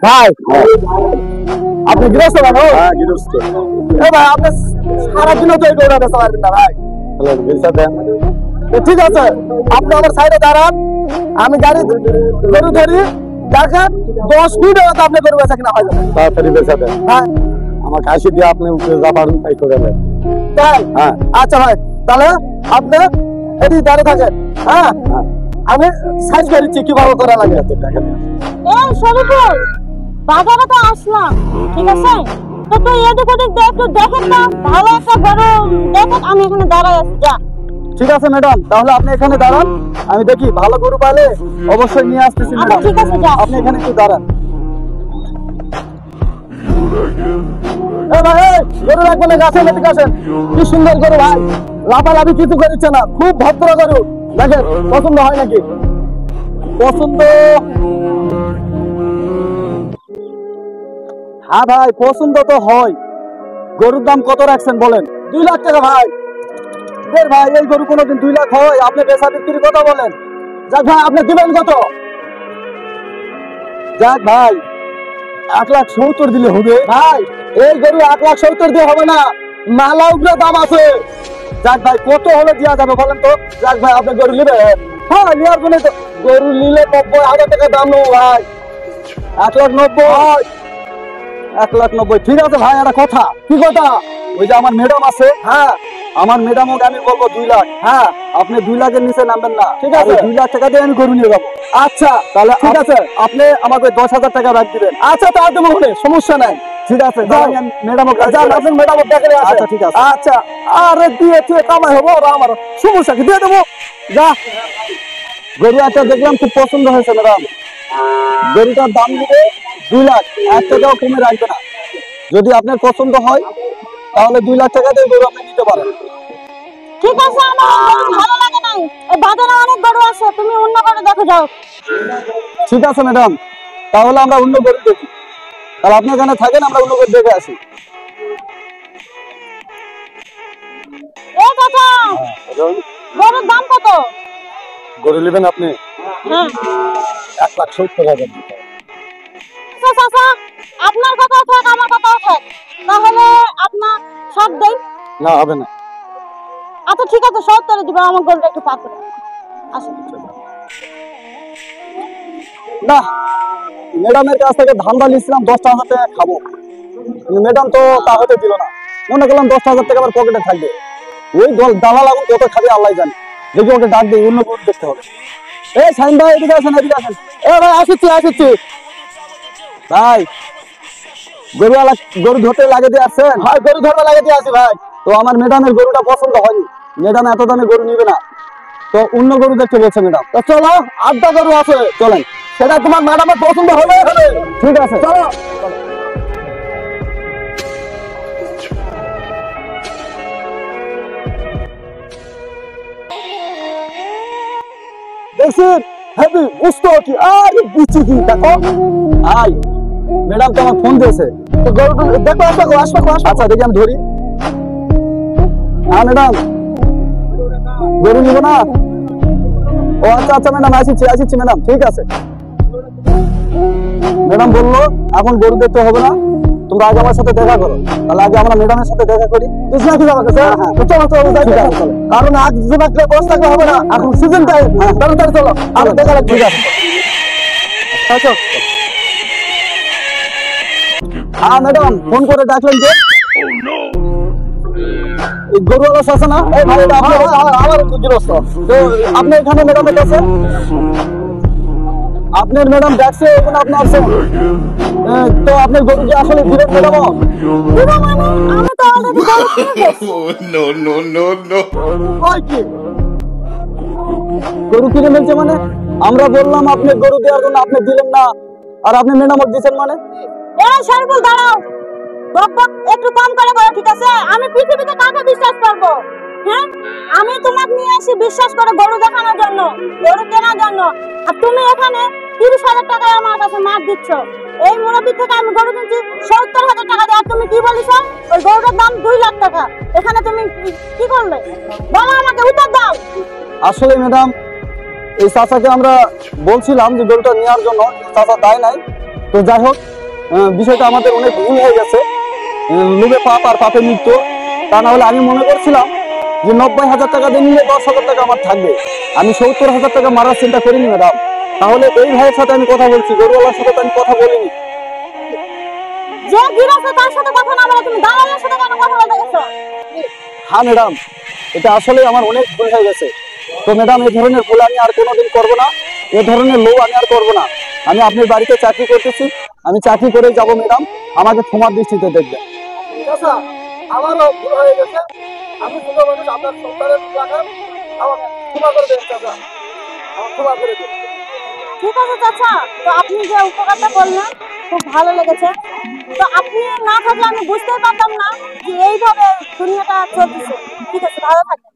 ভাই আপনি গৃহস্থ মানুষ? হ্যাঁ গৃহস্থ। ভাই আপনি সারাদিনও তো এই গরুটা বেচা পারবেন না ভাই। বেচা দেন। ঠিক আছে, আপনি আমার সাইডে দাঁড়ান, আমি গাড়ি গরু ধরি, দেখেন 10 মিনিট আপনি গরু বেচা কিনা হয় যাবে। তাড়াতাড়ি বেচা দেন। হ্যাঁ আমার কাশি দিয়ে আপনি যা পারেন তাই করে দেন। তাই? হ্যাঁ আচ্ছা ভাই, তাহলে আপনি এদিকে দাঁড়িয়ে থাকেন। হ্যাঁ আমি সাইজ করেছি কিভাবে করা লাগে। টাকা নিয়ে এই শরীফুল, বাজারে তো আসলাম, ঠিক আছে? তো তুই এদিক ওদিক দেখেন না, ভালো একটা গরু দেখেন, আমি এখানে দাঁড়াই আছি, যা। ঠিক আছে ম্যাডাম, তাহলে আপনি এখানে দাঁড়ান, আমি দেখি ভালো গরু পালে অবশ্যই নিয়ে আসতেছি আচ্ছা ম্যাডাম। ঠিক আছে, যা। আপনি এখানে একটু দাঁড়ান। ভাই গরু রাখবেন, গাছের মধ্যে আসেন। কি সুন্দর গরু ভাই, লাফালাফি কিছু করেছে না, খুব ভদ্র গরু। দেখেন পছন্দ হয় নাকি? পছন্দ? হ্যাঁ ভাই পছন্দ তো হয়। গরুর দাম কত রাখছেন বলেন? 2 লাখ টাকা ভাই। ভাই এই গরু কোনোদিন 2 লাখ হয়? আপনি বেচা বিক্রির কথা বলেন। যাক ভাই আপনি দিবেন কত? যাক ভাই 1,70,000 দিলে হবে। ভাই এই গরু 1,70,000 দিয়ে হবে না, মালা উপরে দাম আছে। যাক ভাই কত হলে দেওয়া যাবে বলেন তো? যাক ভাই আপনি গরু নেবেন? হ্যাঁ নেওয়ার জন্য তো গরু নিলে 90,000 টাকা দাম নেবো ভাই। 1,90,000। 1,90,000 ঠিক আছে ভাই। একটা কথা। কি কথা? ওই যে আমার ম্যাডাম আছে, হ্যাঁ আমার ম্যাডামকে আমি বলবো 2 লাখ। হ্যাঁ আপনি 2 লাখের নিচে নামবেন না, ঠিক আছে? 2 লাখ টাকা দিয়ে আমি গরু নিয়ে যাবো। আচ্ছা তাহলে ঠিক আছে, আপনি আমাকে 10,000 টাকা রাখ দিবেন। আচ্ছা তার দেবো, সমস্যা নাই। ঠিক আছে ম্যাডামকে যান, ম্যাডাম দেখে। আচ্ছা ঠিক আছে। আচ্ছা আরে দিয়ে কামাই হবো আমার সমস্যা কি, দিয়ে দেবো। যা গরু একটা দেখলাম খুব পছন্দ হয়েছে ম্যাডাম, গরুটার দাম দিবে 2 লাখ, 1 টাকাও কমে রাখবে না। যদি আপনার পছন্দ হয় তাহলে 2 লাখ টাকা দিয়ে গরু আপনি নিতে পারেন। ঠিক আছে, আমার গরু ভালো লাগে নাই, এই বাজারে অনেক গরু আছে, তুমি অন্য গরু দেখো, যাও। ঠিক আছে ম্যাডাম, তাহলে আমরা অন্য গরু দেখি। তাহলে আপনি এখানে থাকেন, আমরা অন্য গরু দেখে আসি। এই চাচা, গরুর দাম কত? গরু নেবেন আপনি? হ্যাঁ 1,70,000 দিতে হবে। আচ্ছা চাচা, আপনার কথাও থাক, আমার কথাও থাক, তাহলে আপনার সব দেই। না হবে না। আচ্ছা ঠিক আছে, 70 দিবা, আমার গরুটা একটু পাতলা। আসুন। না ম্যাডামের কাছ থেকে ধান্দা নিয়েছিলাম 10,000 টাকা খাবো, ম্যাডাম তো তা হতে দিল না। মনে করলাম 10,000 টাকা আমার পকেটে থাকবে। ওই দালাল এখন কত খাবে আল্লাহ জানে। দেখি ওকে ডাক দিই, অন্য গরু দেখতে হবে। এই সাইন ভাই এদিকে আসেন, এদিকে আসেন। এ ভাই আসছি ভাই, গরু ধরতে লাগে দিয়ে আসছেন? হ্যাঁ গরু ধরতে লাগে দিয়ে আসি ভাই। তো আমার ম্যাডামের গরুটা পছন্দ হয়নি, ম্যাডাম এত দামে গরু নিবে না, তো অন্য গরু দেখতে বলছে ম্যাডাম। তো চলো, 8টা গরু আছে, চলেন। সেটা তোমার ম্যাডামের পছন্দ হবে। ঠিক আছে চলো। দেখছেন হেভি বুঝতো কি আরে বুঝছি কি দেখো। আই ম্যাডাম তো আমার ফোন দিয়েছে, তো গরুটা দেখো, আসো। আচ্ছা দেখি আমি ধরি। হ্যাঁ ম্যাডাম গরু নিব না? ও আচ্ছা ম্যাডাম আসিছি ম্যাডাম, ঠিক আছে। ম্যাডাম বললো এখন গরু দেখতে হবে না, তোমরা আগে আমার সাথে দেখা করো। তাহলে আগে আমরা ম্যাডামের সাথে দেখা করি। কারণ আজ যে বাকলে বস থাকলে হবে না, এখন সিজন টাইম। তাড়াতাড়ি চলো, আরো দেখা লাগবে। ঠিক আছে আচ্ছা। হ্যাঁ ম্যাডাম ফোন করে ডাকলেন যে? গরুওয়ালা আছে না? এই ভাই আমার গৃহস্থ। তো আপনি এখানে ম্যাডামের কাছে? আপনার ম্যাডাম ডাকছে, এখন আপনি আসছেন। তো আপনার গরু কি আসলে দিবেন ম্যাডাম? দিবা মানে আমি তো অলরেডি গরু কিনে ফেলছি। কি গরু কিনে ফেলছে মানে? আমরা বললাম আপনি গরু দেওয়ার জন্য, আপনি দিলেন না, আর আপনি ম্যাডাম দিচ্ছেন মানে? এই শরীফুল দাঁড়াও, বক একটু কম করে বলো, ঠিক আছে? আমি পৃথিবীতে কাকে বিশ্বাস করব? হ্যাঁ আমি তোমাকে নিয়ে আসি বিশ্বাস করে গরু দেখানোর জন্য, গরু কেনার জন্য, আর তুমি এখানে 30,000 টাকায় আমার কাছে মার দিচ্ছ। এই মুরব্বি থেকে আমি গরু কিনছি 70,000 টাকা দিয়ে, আর তুমি কি বলিস? ওই গরুটার দাম 2 লাখ টাকা। এখানে তুমি কি করলে বলো, আমাকে উত্তর দাও। আসলে ম্যাডাম এই চাচাকে আমরা বলছিলাম যে গরুটা নেওয়ার জন্য, চাচা দেয় নাই। তো যাই হোক বিষয়টা আমাদের অনেক ভুল হয়ে গেছে। লোভে পাপ আর পাপে মৃত্যু। তা না হলে আমি মনে করছিলাম যে 90,000 টাকা দিয়ে নিলে 10,000 টাকা আমার থাকবে। আমি 70,000 টাকা মারার চিন্তা করিনি ম্যাডাম। তাহলে এই ভাইয়ের সাথে আমি কথা বলছি, গরুওয়ালার সাথে তো আমি কথা বলিনি। যে গিরাছে তার সাথে কথা না বলে তুমি দালালের সাথে কেন কথা বলতে গেছো? হ্যাঁ ম্যাডাম, এটা আসলে আমার অনেক ভুল হয়ে গেছে। তো ম্যাডাম, এই ধরনের ভুল আমি আর কোনোদিন করবো না। এ ধরনের লোভ আমি আর করবো না। আমি আপনার বাড়িতে চাকরি করতেছি, আমি চাকরি করে যাব ম্যাডাম। আমাকে ক্ষমার দৃষ্টিতে দেখবেন। আচ্ছা, আমারও ভুল হয়ে গেছে। আমি ছোট মানুষ, আপনার সন্তানের রাখার আমাকে ক্ষমা করে দেন চাচা, আমার ক্ষমা করে দেন। ঠিক আছে চাচা, তো আপনি যে উপকারটা করলেন খুব ভালো লেগেছে। তো আপনি না থাকলে আমি বুঝতেই পারতাম না যে এইভাবে দুনিয়াটা চলতেছে। ঠিক আছে, ভালো থাকবেন।